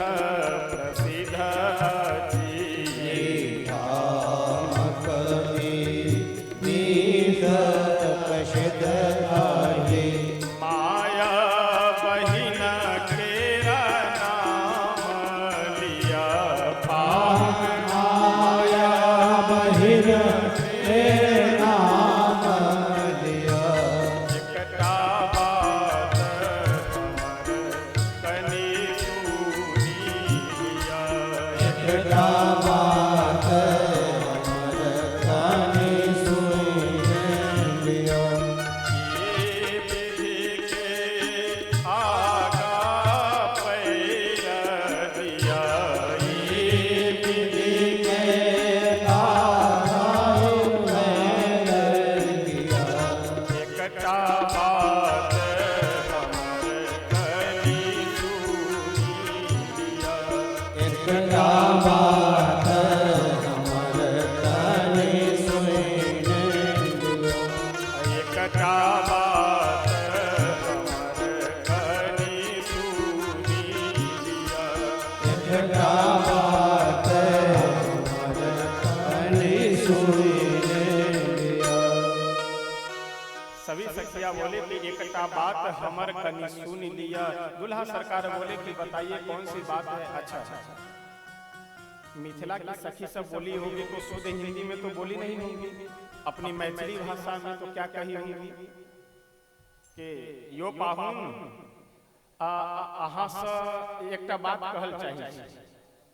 प्रसिद्ध माया बहिन केरा नाम लिया माया बहिन तेरे नाम लिया एकटा बात हमर कनि सुनिया एकटा बात हमर कानी सुन लिया ये विधि के आगा पैर दिया विधि के आधार में दिया एकटा बात हमर कनि सुनिया एकटा बात हमर कानी सुन लिया एकटा बात हमर कनि सुनिया एकटा बात हमर कानी सुन लिया सभी सखिया बोले कि एकटा बात हमर कनि सुन लिया। दुल्हा सरकार बोले कि बताइए कौन सी बात है। अच्छा मिथिला की सखी सब बोली होगी तो शुद्ध हिंदी में तो बोली नहीं होगी, अपनी मैथिली भाषा में तो क्या कही होगी कि यो पाहुन अहाँ से एकटा बात कहल चाहिए।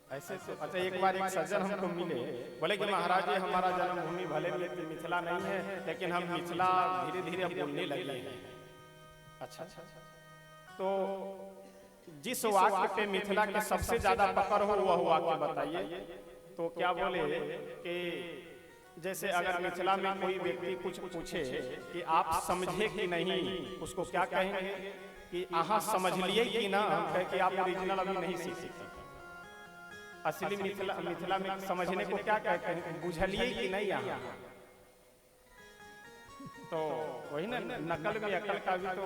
ऐसे तो अच्छा एक बार एक सज्जन हमको मिले, बोले कि महाराज जी हमारा जन्मभूमि भले मिथिला नहीं है लेकिन हम मिथिला धीरे धीरे अब बोलने लगे हैं। अच्छा तो जिस वाक्य पे मिथिला के सबसे ज्यादा पकड़ हो वह वाक्य बताइए। तो क्या बोले कि जैसे अगर मिथिला में कोई व्यक्ति कुछ पूछे कि आप समझे कि नहीं, उसको क्या कहेंगे कि आहा समझ लिए कि ना, हम कहे कि आप ओरिजिनल अभी नहीं सीखे। असली मिथिला में समझने को क्या कहते हैं, बुझलिए कि नहीं यहाँ। तो वही ना, नकल में अकल का भी तो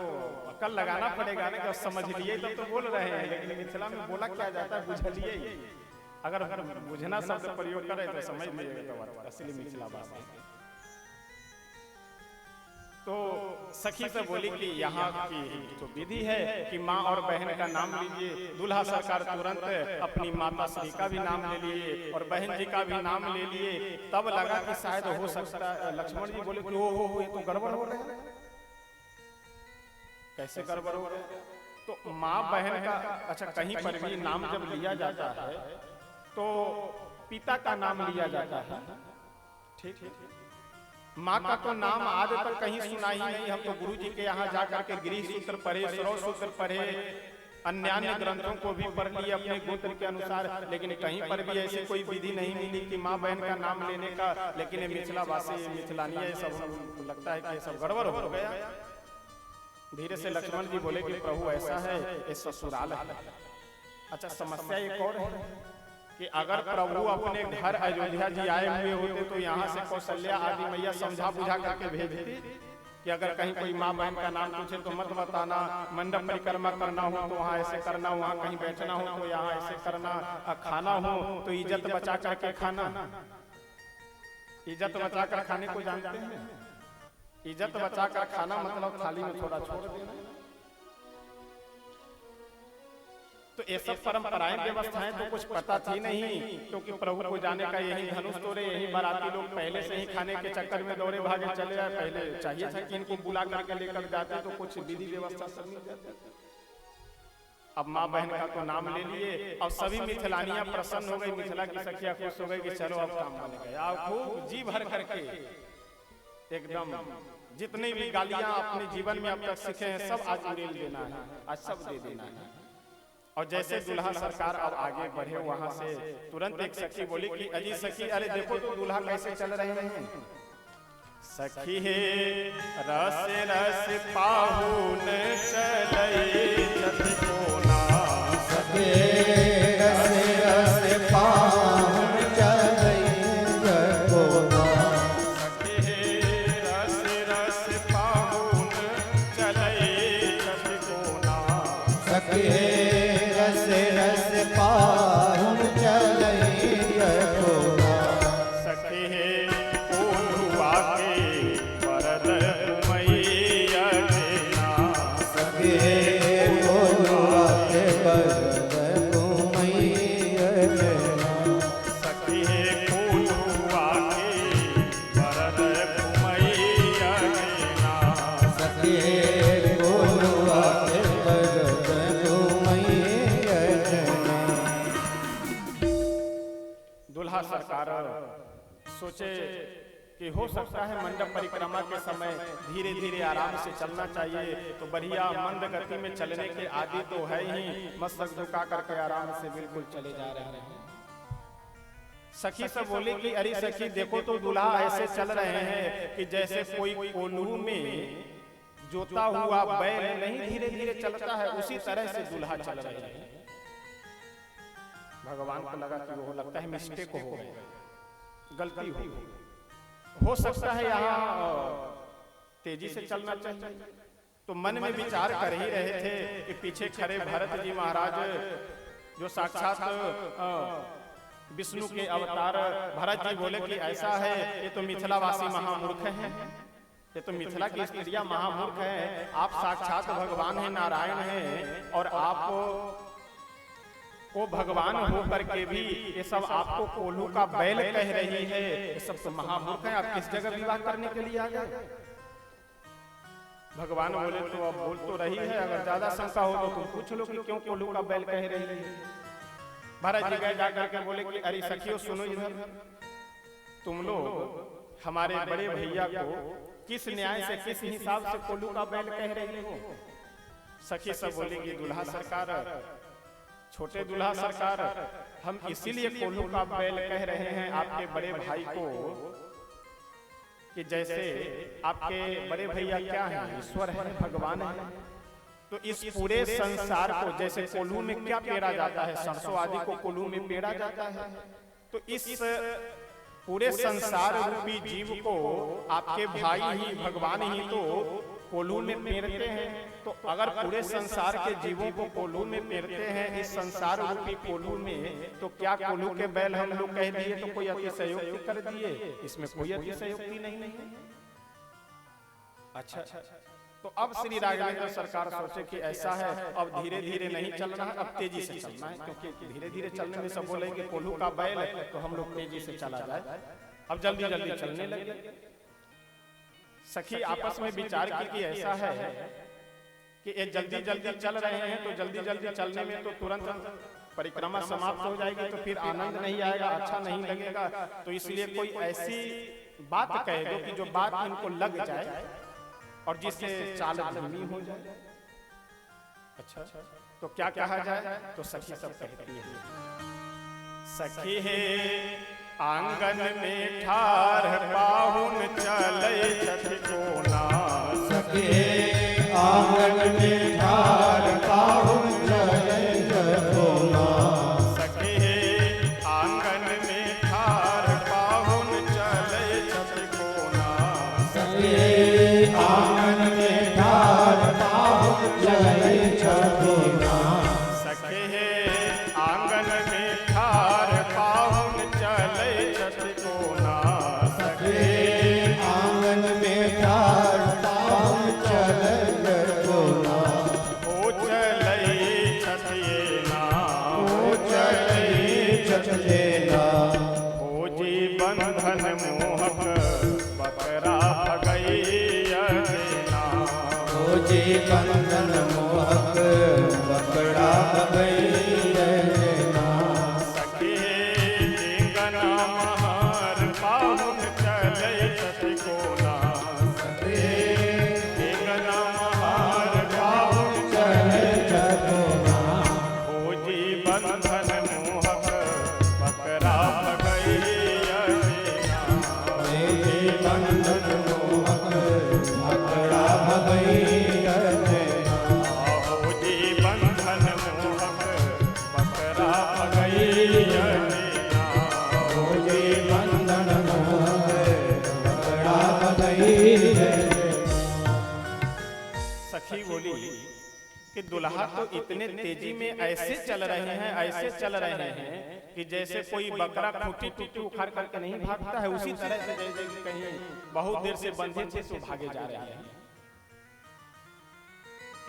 अकल लगाना पड़ेगा ना, कि समझ लिए तो बोल रहे हैं, लेकिन मिथिला में बोला क्या जाता है बुझलिए। अगर बुझना शब्द प्रयोग करे तो समझ लीजिएगा तो असली मिथिला भाषा। तो सखी से बोली कि यहाँ की जो विधि है कि माँ और बहन का नाम लीजिए। दूल्हा सरकार तुरंत अपनी माता श्री का भी नाम ले लिए और बहन जी का भी नाम ले लिए। तब लगा कि शायद हो सकता है, लक्ष्मण जी बोले कि हो ये तो गड़बड़ हो रहा है। कैसे गड़बड़ हो रहा है? तो माँ बहन का अच्छा कहीं पर भी नाम जब लिया जाता है तो पिता का नाम लिया जाता है, ठीक है। माँ का तो नाम आज तक कहीं सुना ही नहीं। हम तो गुरु जी के यहाँ जाकर के गृह सूत्र पढ़े, श्रव सूत्र पढ़े, अन्य ग्रंथों को भी पढ़ लिए अपने गोत्र के अनुसार, लेकिन कहीं पर भी ऐसी कोई विधि नहीं मिली कि माँ बहन का नाम लेने का। लेकिन मिथिला वासी मिथिलानी ये सब लगता है कि ये सब गड़बड़ हो गया। धीरे से लक्ष्मण जी बोले कि प्रभु ऐसा है, ये ससुराल है। अच्छा समस्या एक और है कि अगर प्रभु अपने घर अयोध्या जी आए हुए होते तो यहाँ से कौशल्या आदि मैया समझा बुझा करके भेजती कि अगर कहीं कोई माँ बहन का नाम पूछे तो मत बताना, मंडप परिक्रमा करना हो तो वहाँ ऐसे करना, वहाँ कहीं बैठना हो तो यहाँ ऐसे करना, खाना हो तो इज्जत बचा करके खाना। इज्जत बचा कर खाने को जानते हैं? इज्जत बचा कर खाना मतलब थाली में थोड़ा छोड़ देना। तो ये सब परंपराएं व्यवस्थाएं तो कुछ पता थी नहीं, क्योंकि प्रभु को जाने का यही धनुष तोड़े, यही बाराती लोग पहले से ही खाने के चक्कर में दौड़े भागे चले जाए। पहले चाहिए था कि इनको बुला करके लेकर जाते तो कुछ विधि व्यवस्था सब मिल जाती। अब माँ बहन का तो नाम ले लिए और सभी मिथिलानियां प्रसन्न हो गई, मिथिला की सखियां खुश हो गई कि चलो अब काम बन गया। खूब जी भर करके एकदम जितनी भी गालियां अपने जीवन में अब तक सीखे हैं सब आज उड़ेल देना है, आज सब दे देना है। और जैसे दूल्हा सरकार अब आगे बढ़े वहां से तुरंत एक सखी बोली कि अजी सखी, अरे देखो तो दूल्हा कैसे चल रहे हैं। सखी हे रस रस पाहुन चले जति कोना, सखी रस रस पाहुन चले जति कोना। सखी हे रस रस पाहुन चले जति कोना। सखी रस रस पाहुन चलई जगोनाथ। सखी कोल्हुआ के वरद मैया देना। सखे कोल्हुआ के वरद मैया देना। सखी कोल्हुआ के वरद मैया देना। सखे कोल्हुआ के वरद मैया देना। दुल्हा सरकार सोचे कि हो सकता है मंडप परिक्रमा के समय धीरे धीरे आराम से चलना चाहिए, तो बढ़िया मंद गति में चलने के आदि तो है ही, मस्तक झुका करके आराम से बिल्कुल चले जा रहे हैं। सखी सब बोली कि अरे सखी देखो तो दूल्हा ऐसे चल रहे हैं कि जैसे कोई कोल्हू में जोता हुआ बैल नहीं धीरे धीरे चलता है, उसी तरह से दूल्हा चल रहे हैं। भगवान को लगा कि वो लगता है मिस्टेक हो गई, गलती हो सकता है यहाँ तेजी से चलना चाहिए। तो मन में विचार कर ही रहे थे कि पीछे खड़े भरत जी महाराज जो साक्षात विष्णु के अवतार, भरत जी बोले कि ऐसा है ये तो मिथिलावासी महामूर्ख हैं, ये तो मिथिला की स्त्रियां महामूर्ख हैं, आप साक्षात भगवान हैं, नारायण हैं, और आप को भगवान होकर के भी ये सब आपको कोल्हू का बैल कह रही है, ये सब तो महामूर्ख हैं, आप किस जगह विवाह करने के लिए आ गए। भगवान बोले तो अब बोल तो रही है, अगर ज्यादा शंका हो तो तुम पूछ लो कि क्यों कोल्हू का बैल कह रही है। भरत जी गए जाकर के बोले कि अरे सखियों सुनो इधर, तुम लोग हमारे बड़े भैया को किस न्याय से किस हिसाब से कोल्हू का बैल कह रही हो। सखी सब बोलेगी दूल्हा सरकार, छोटे दूल्हा सरकार, हम इसीलिए कोल्हू का बैल कह रहे हैं आपके बड़े भाई को कि जैसे आपके बड़े भैया क्या हैं, ईश्वर है, भगवान है, तो इस पूरे संसार को जैसे कोल्हू में क्या पेरा जाता है, सरसों आदि को कोल्हू में पेरा जाता है, तो इस पूरे संसार रूपी जीव को आपके भाई ही, भगवान ही तो कोल्हू में पेरते हैं। तो अगर पूरे संसार के जीवों को कोल्हू में पेरते हैं इस संसार रूपी कोल्हू में, तो क्या कोल्हू के बैल हम लोग कह दिए तो कोई अतिशयोक्ति कर दिए? इसमें कोई अतिशयोक्ति नहीं है। अच्छा, तो अब श्री राघवेंद्र सरकार सोचे कि ऐसा है, अब धीरे धीरे नहीं चलना है, अब तेजी से चलना है, क्योंकि धीरे धीरे चलने में सब बोलेंगे कोल्हू का बैल है, तो हम लोग तेजी से चला जाए, अब जल्दी जल्दी चलने लगे। सखी आपस में विचार की कि ऐसा है कि ये जल्दी जल्दी चल रहे हैं, तो जल्दी जल्दी चलने में तो तुरंत परिक्रमा समाप्त हो जाएगी, तो फिर आनंद नहीं आएगा, अच्छा नहीं लगेगा, तो इसलिए कोई ऐसी बात कह दो कि जो बात इनको लग जाए और जिससे चाल धीमी हो जाए। अच्छा, तो क्या कहा जाए? तो सखी सब कहती है, सखी है आंगन में ठार पाहुन चले छठ कोना। सखे आंगन में ठार पाहुन चले छठ कोना। सखे आंगन में ठार पाहुन चले छठ कोना। सखे आंगन में ठार पाहुन चले छठ कोना। सखे आंगन में ठार पाहुन चले छठ कोना। सखे आंगन में ठार पाहुन चले छठ कोना। ओ चले छठिएना, ओ चले छठिएना। ओ जी बंधन मोहक बकरा भगैया देना। ओ जी बंधन मोहक बकरा भगैया देना। सखे गना महार पाहुन चले छठ कोना। सखे गना महार पाहुन चले छठ कोना। ओ जी बंधन मोहक बकरा भगैया देना। ओ जी बंधन मोहक बकरा भगैया देना। ओ जी बंधन मोहक बकरा भगैया देना। ओ जी बंधन मोहक बकरा भगैया देना। सखी बोली कि दुल्हा तो इतने तेजी में ऐसे चल रहे हैं, ऐसे चल रहे हैं कि जैसे कोई बकरा खूंटी टूटी उखाड़ करके नहीं भागता है, उसी तरह से जैसे कहीं बहुत देर से बंधे थे तो भागे जा रहे हैं।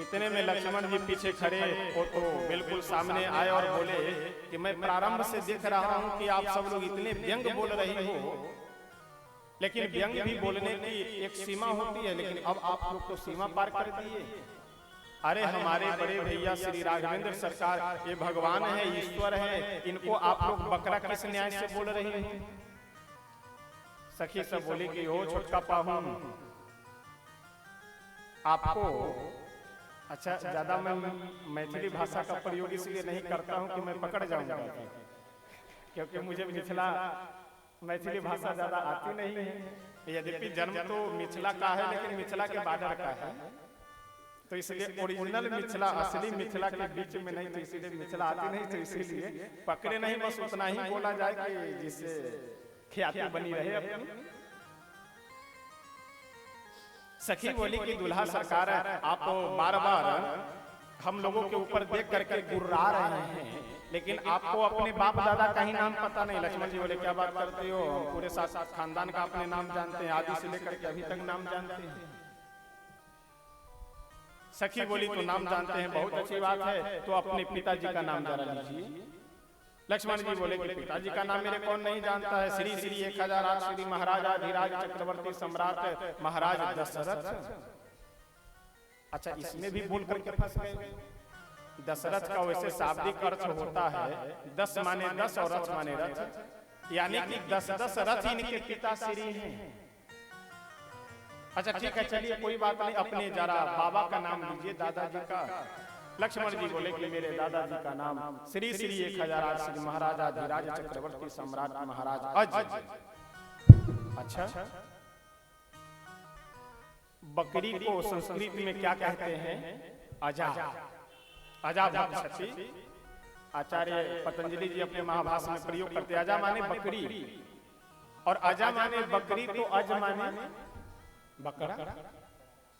इतने में लक्ष्मण जी पीछे खड़े वो तो बिल्कुल सामने आए और बोले कि मैं प्रारंभ से देख रहा हूं कि आप सब लोग इतने व्यंग बोल रही हो, लेकिन व्यंग भी बोलने की एक सीमा होती है, लेकिन अब आप लोग तो सीमा पार कर दिए। अरे हमारे बड़े भैया श्री राघवेंद्र सरकार ये भगवान है, ईश्वर है, इनको आप लोग बकरा किस न्याय से बोल रही हैं? सखी सब बोली कि ओ छोटका पाहुन, आपको अच्छा ज्यादा मैं मैथिली भाषा का प्रयोग इसलिए नहीं करता हूं कि मैं पकड़ जाऊंगा, क्योंकि मुझे मिथिला मैथिली भाषा ज्यादा आती नहीं है। यद्यपि जन्म तो मिथिला का है, लेकिन मिथिला के बॉर्डर का है, तो इसलिए ओरिजिनल मिथिला असली मिथिला के बीच में नहीं, तो इसलिए मिथिला आती नहीं, तो इसीलिए पकड़े नहीं, बस उतना ही बोला जाए कि जिससे ख्याति बनी रहे अपनी। सखी बोली कि दुल्हा सरकार आप बार बार हम लोगों के ऊपर देख करके गुर्रा रहे हैं, लेकिन आपको अपने बाप दादा का ही नाम पता नहीं। लक्ष्मण जी बोले क्या बात करते हो, पूरे साथ खानदान का अपने नाम जानते हैं, आदि से लेकर के अभी तक नाम जानते हैं। सखी बोली तो नाम जानते हैं, बहुत अच्छी बात है, तो अपने पिताजी का नाम जरा लीजिए। लक्ष्मण जी बोले कि पिताजी का नाम मेरे कौन नहीं जानता है, श्री श्री 1008 श्री महाराजा धीराज चक्रवर्ती सम्राट महाराज दशरथ। अच्छा, इसमें भी बोल करके फंस गए। दशरथ का वैसे शाब्दिक अर्थ होता है 10 माने 10 और रथ माने रथ, यानी कि 10 रथ इनके पिता श्री हैं। अच्छा ठीक है, चलिए कोई बात नहीं, अपने जरा बाबा का नाम लीजिए, दादाजी का। लक्ष्मण जी बोले कि मेरे दादाजी का नाम श्री श्री 1008 श्री महाराजा धीराज चक्रवर्ती सम्राट महाराज अज। अच्छा, बकरी को संस्कृत में क्या कहते हैं? अजा। अजा भक्षति। आचार्य पतंजलि जी अपने महाभाष्य में प्रयोग करते, अजा माने बकरी और अजा माने बकरी, तो अज माने बकरा।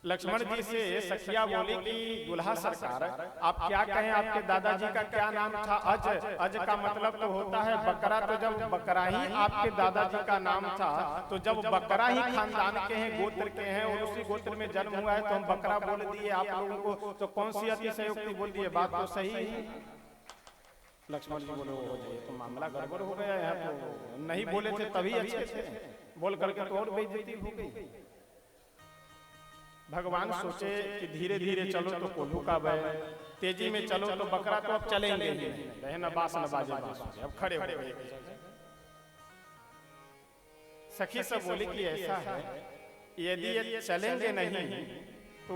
लक्ष्मण जी से सखिया बोली कि दुल्हा सरकार आप क्या कहें, आपके दादाजी का क्या नाम था? अज। अज का मतलब तो होता है बकरा, तो जब बकरा ही आपके दादाजी का नाम था, तो जब बकरा ही खानदान के हैं, गोत्र के हैं, और उसी गोत्र में जन्म हुआ है, तो हम बकरा बोल दिए आप लोगों को, तो कौन सी अतिशयोक्ति बोल दिए? बात तो सही है। लक्ष्मण जी बोले तो मामला गड़बड़ हो गया है, तो नहीं बोले थे तभी अच्छे थे, बोल करके तो और बेइज्जती हो गई। भगवान सोचे कि धीरे धीरे चलो तो कोल्हू का बैल, तेजी में चलो तो बकरा, तो अब चलेंगे ही न बास न बाजे, अब खड़े हो गए। सखी सब बोली कि ऐसा है, यदि ये चलेंगे नहीं तो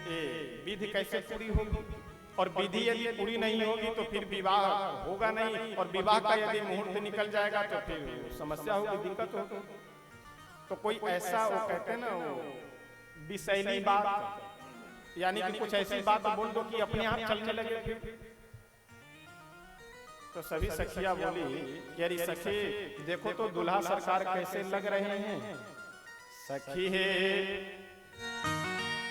ये विधि कैसे पूरी होगी, और विधि यदि पूरी नहीं होगी तो फिर विवाह होगा नहीं, और विवाह का यदि मुहूर्त निकल जाएगा तो फिर समस्या होगी, दिक्कत होगी। तो कोई ऐसा वो कहते हैं ना, वो विषैली बात, यानी कि कुछ ऐसी बात बोल दो कि अपने आप चलने लगे फिर। तो सभी सखिया बोली कि अरे सखी देखो तो दुल्हा सरकार कैसे लग रहे हैं। सखी है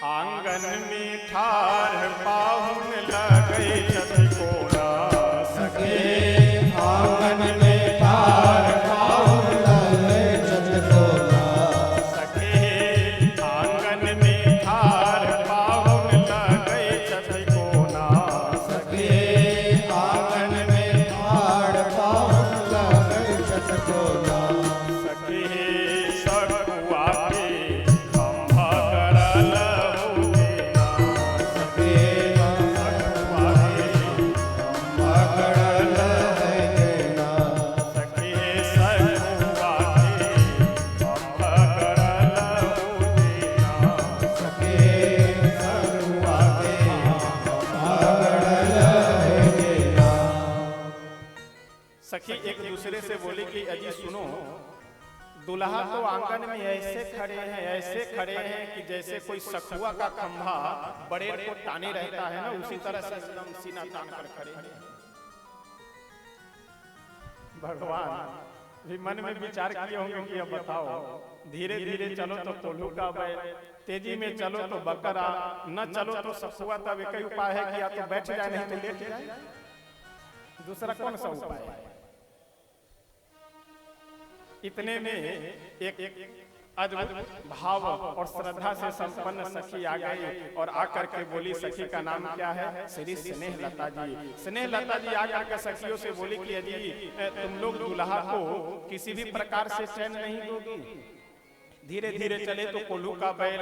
आंगन में ठार पाहुन लगे चतकोरा, सखी आंगन में ठार पाहुन लगे चतकोरा, सखी आंगन में ठार पाहुन लगे चतकोरा, सखी आंगन में ठार पाहुन लगे चतकोरा, सखी सकुआ के खंभा करल होगेना, सखी सकुआ के खंभा करल होगेना, सखी सकुआ के खंभा करल होगेना, सखी सकुआ के खंभा करल होगेना। सखी एक दूसरे से बोली कि अजी सुनो, दुल्हा तो आंगन में ऐसे खड़े हैं, ऐसे खड़े हैं कि जैसे कोई सखुआ का खंभा बड़े को ताने रहता है ना, उसी तरह से एकदम सीना तान कर खड़े हैं। भगवान भी मन में विचार किए होंगे कि अब बताओ, धीरे धीरे चलो तो कोल्हू का बैल, तेजी में चलो तो बकरा, न चलो तो सखुआ। तब एक ही उपाय है कि या तो बैठ जाए नहीं तो लेट जाए, दूसरा कौन सा उपाय है? इतने में एक अद्भुत भाव और श्रद्धा से संपन्न सखी आ गई और आकर के बोली, सखी का नाम क्या है? श्री स्नेह लता जी। स्नेह लता जी आकर के सखियों से बोली कि अजी तुम लोग दुल्हा को किसी भी प्रकार से चैन नहीं दोगी, धीरे धीरे चले तो कोल्हू का बैल,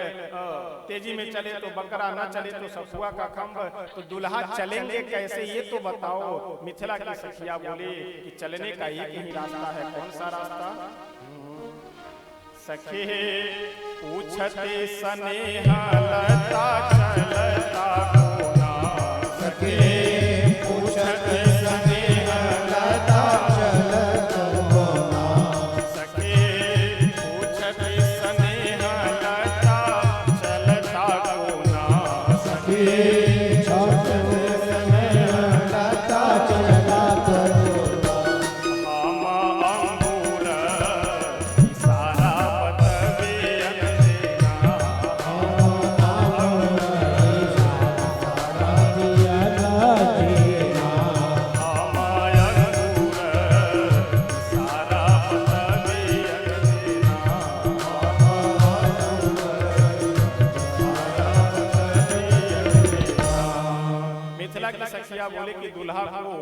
तेजी में चले तो बकरा, न चले तो सखुआ का खंभ, तो दुल्हा चलेंगे कैसे ये तो बताओ। मिथिला की सखिया बोली कि चलने का एक ही रास्ता है। कौन सा रास्ता? सखी पूछते स्नेह लता चलता कोना, सखी पूछते स्नेह लता चलता कोना, सखी पूछते स्नेह लता चलता कोना, सखी पूछते स्नेह लता चलता कोना, हम अंगूर सारा बतबियन देना, हम अंगूर सारा बतबियन देना। मिथिला की सखिया बोले कि दुल्हा को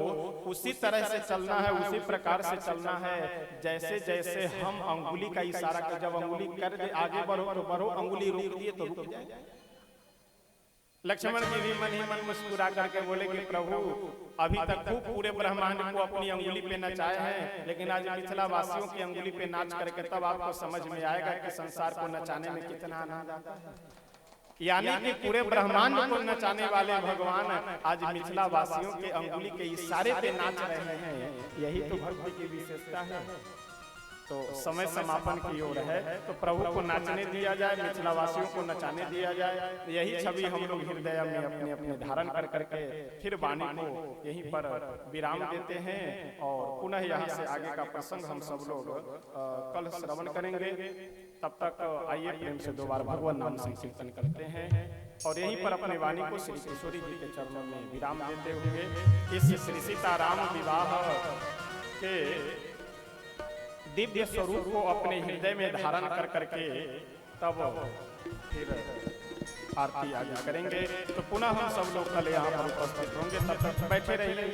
उसी तरह से चलना है, उसी प्रकार से चलना है जैसे जैसे हम अंगुली का इशारा कर, जब अंगुली कर दे आगे बढ़ो तो बढ़ो, अंगुली रोक दिए तो रुक जाए। लक्ष्मण जी भी मन ही मन मुस्कुरा करके बोले कि प्रभु अभी तक खूब पूरे ब्रह्मांड को अपनी अंगुली पे नचाए हैं, लेकिन आज मिथिला वासियों की अंगुली पे नाच करके तब आपको समझ में आएगा कि संसार को नचाने में कितना आनंद आता है। यानी कि पूरे ब्रह्मांड को नचाने वाले भगवान आज मिथिला वासियों के अंगुली के इशारे पे नाच रहे हैं। यही तो भक्ति की विशेषता है। तो समय समापन की ओर है, तो प्रभु को नाचने दिया जाए, मिथिला वासियों को नचाने दिया जाए। यही छवि हम लोग हृदय में अपने अपने धारण कर करके फिर वाणी को यहीं पर विराम देते हैं और पुनः यहाँ से आगे का प्रसंग हम सब लोग कल श्रवण करेंगे। तब तक आइए प्रेम से दो बार भगवान नाम संकीर्तन करते हैं और यहीं पर अपने वाणी को श्री किशोरी जी के चरणों में विराम देते हुए इस श्री सीताराम विवाह के दिव्य स्वरूप को अपने हृदय में धारण कर करके तब फिर आरती आगे करेंगे। तो पुनः हम सब लोग कल यहाँ पर उपस्थित होंगे। तब तक बैठे रहिए,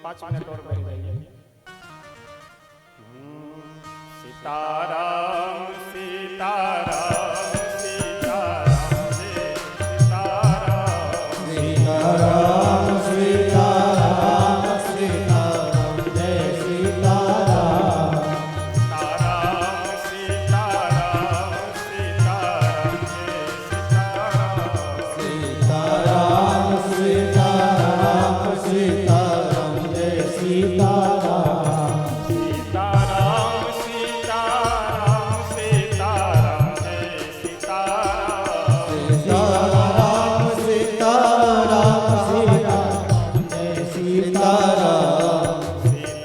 5 मिनट और बैठे रहिए। सीताराम सीताराम सीताराम जय सीताराम, सीताराम सीताराम सीताराम जय सीताराम, सीताराम सीताराम सीताराम जय सीताराम, सीताराम सीताराम सीताराम जय सीताराम, सीताराम सीताराम सीताराम जय सीताराम, सीताराम सीताराम सीताराम जय सीताराम,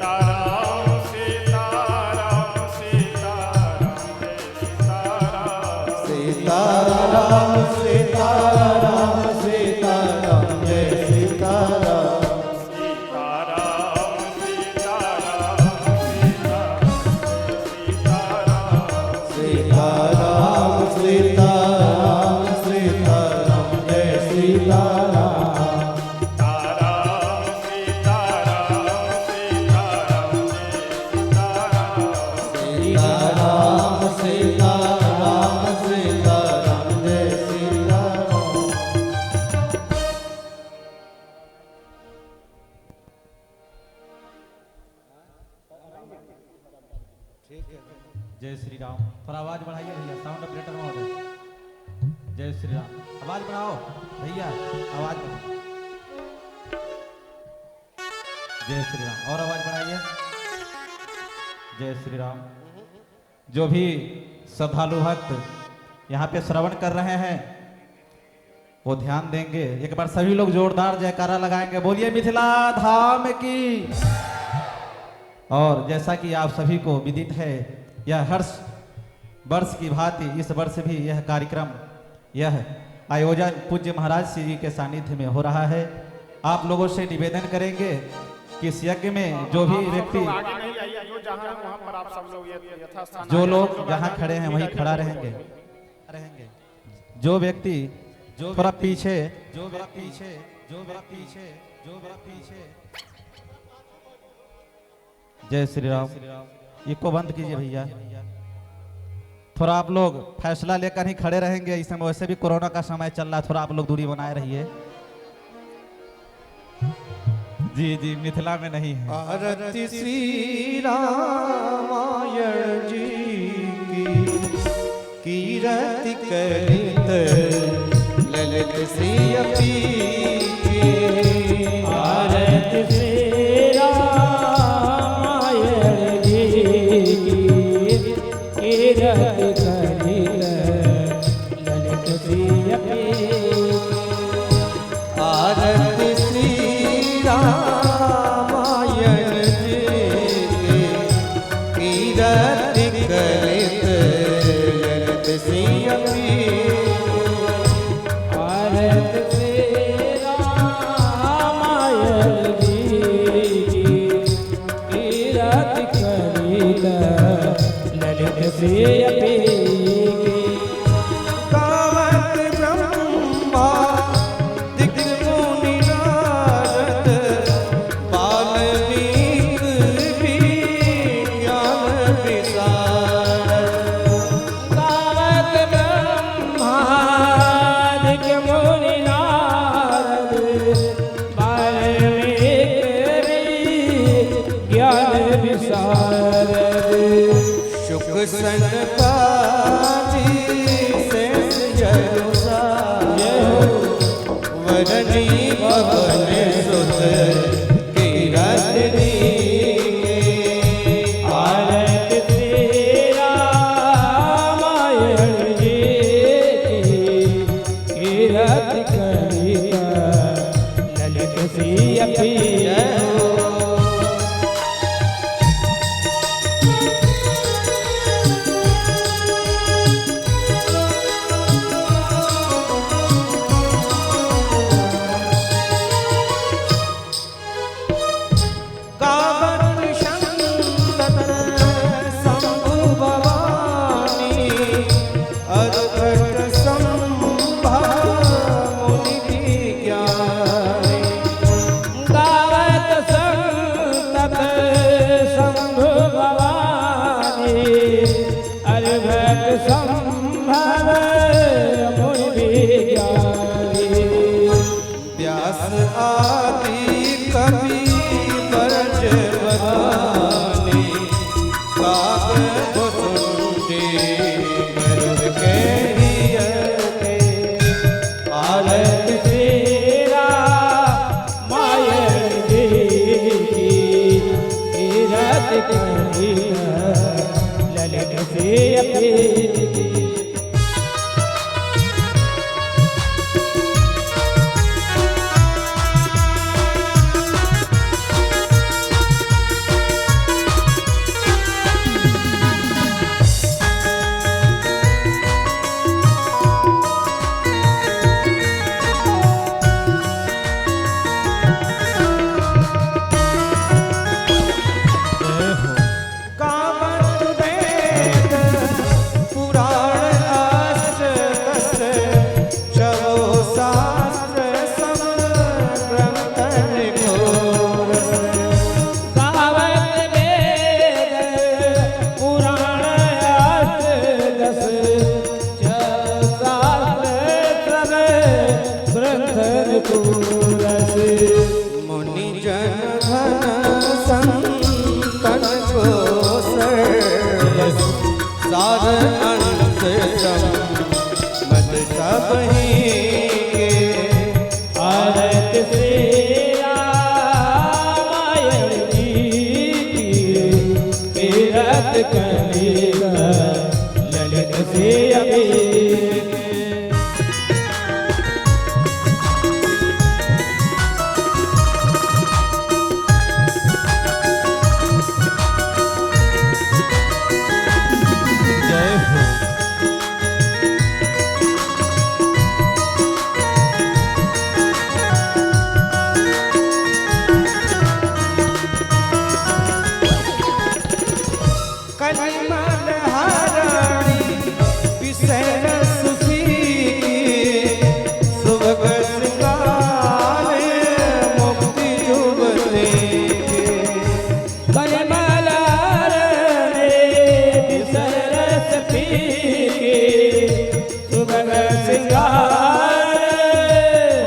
सीताराम सीताराम सीताराम जय सीताराम, सीताराम सीताराम सीताराम जय सीताराम, सीताराम सीताराम सीताराम सीताराम सीताराम सीताराम जय सीताराम, सीताराम सीताराम सीताराम जय सीताराम, सीताराम सीताराम सीताराम जय सीताराम। जय श्री राम। थोड़ा आवाज बढ़ाइए भैया, साउंड ऑपरेटर महोदय। जय श्री राम, आवाज बढ़ाओ भैया, आवाज बढ़ाओ। जय श्री राम, और आवाज बढ़ाइए। जय श्री राम। जो भी श्रद्धालु भक्त यहाँ पे श्रवण कर रहे हैं वो ध्यान देंगे। एक बार सभी लोग जोरदार जयकारा लगाएंगे। बोलिए मिथिला धाम की। और जैसा कि आप सभी को विदित है, यह हर वर्ष की भांति इस वर्ष भी यह कार्यक्रम, यह आयोजन पूज्य महाराज श्री जी के सानिध्य में हो रहा है। आप लोगों से निवेदन करेंगे कि इस यज्ञ में जो भी व्यक्ति, आगे नहीं आइए, जो जहां है वहां पर आप सब लोग यथास्थान जो आइए। लोग जहाँ खड़े हैं वहीं खड़ा रहेंगे। जो व्यक्ति थोड़ा पीछे, जय श्री राम। इसको बंद कीजिए भैया। थोड़ा आप लोग फैसला लेकर ही खड़े रहेंगे। इस समय वैसे भी कोरोना का समय चल रहा है, थोड़ा आप लोग दूरी बनाए रहिए। जी जी, मिथिला में नहीं है। आरती श्री रामायण जी की कीरति करित ललित श्री अपी आरती श्री रामायण जी की कीरति करित ललित श्री अपी। आरती श्री रामायण जी की कीरति करित ललित श्री अपी। आरती श्री रामायण जी की कीरति करित ललित श्री अपी। गावत ब्रह्मा दिग्मुनि नारद वाल्मीकि भी ज्ञान विशारद। गावत ब्रह्मादिक मुनि नारद वाल्मीकि ज्ञान विशारद। शुक सनकादि शेष जरु साय वरनी भवन सुत कीरति दीये। आरती श्री रामायण जी की कीरति करित ललित श्री अपी। गावत शंकर शंभु भवानी अरघट संभा मुनि विज्ञानी। गावत संतत शंभु भवानी अरघट संभव मुनि विज्ञानी। व्यास आदि कवि बरज बखानी काग भुसुंडी मरुद के हियते। आरती श्री रामायण जी की कीरति करित ललित श्री अपी। गावत वेद पुराण अष्टदश चलो शास्त्र सम ग्रंथन घोर। गावत वेद पुराण अष्टदश शास्त्र सब ग्रंथन घोरस। मुनि जन घन संतन को सर्वस सार अंश मत सब ही के। आरती श्री रामायण जी की कीरति करित ललित श्री अपी। कलिमल हाराणी पिसर सुफी सुभग श्रृंगार मुक्ति युवते कलिमल हाराणी पिसर सुफी सुभग श्रृंगार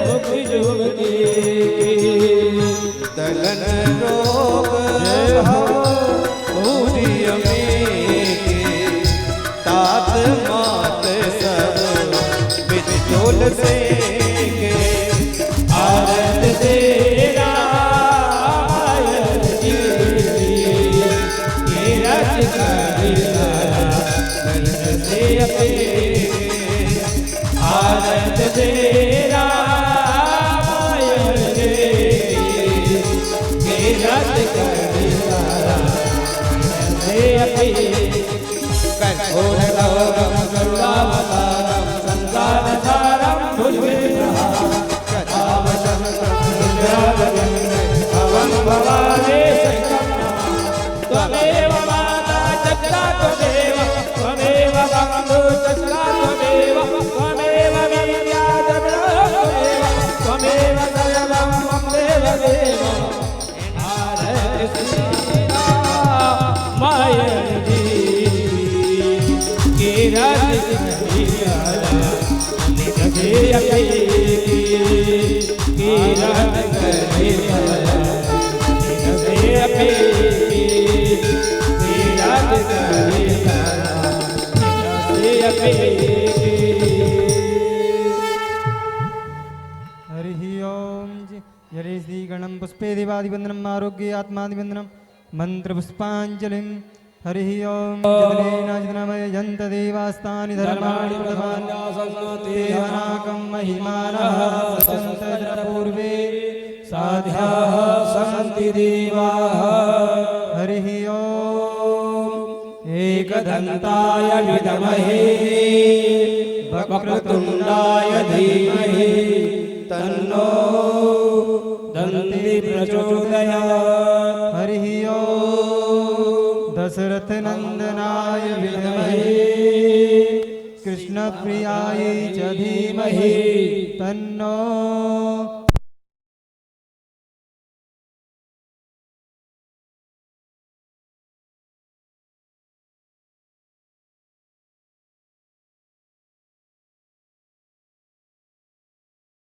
मुक्ति युवते दलन रोग तात मात सब बिचोल से आरत तेरा ये रच करिया से अपे आरत तेरा ये रच करिया से अपे कठोर गौरम गरुड़ावतारम संसार सारम भुजगेन्द्रहारम कथावशम भवं भवाने त्वमेव माता चक्रा त्वमेव त्वमेव बन्धु चक्रा त्वमेव त्वमेव विद्याधरा त्वमेव त्वमेव सर्वं ममेव देव आरति माया जले श्री गणम पुष्पे देवादिवंदनम आरोग्य आत्मादिवंदनम मंत्र पुष्पांजलिम हरिः ओम जगदेनाजनमय जन्त देवास्तानि धर्माणि प्रथमानि देवानाकं महिमानः सचन्त पूर्वे साध्याः सन्ति देवाः हरिः ओम एकदन्ताय विद्महे वक्रतुण्डाय धीमहि तन्नो दन्ति प्रचोदयात् हरिः ओम दशरथ नंदनाय विद्महे कृष्ण प्रियाय च धीमहि तन्नो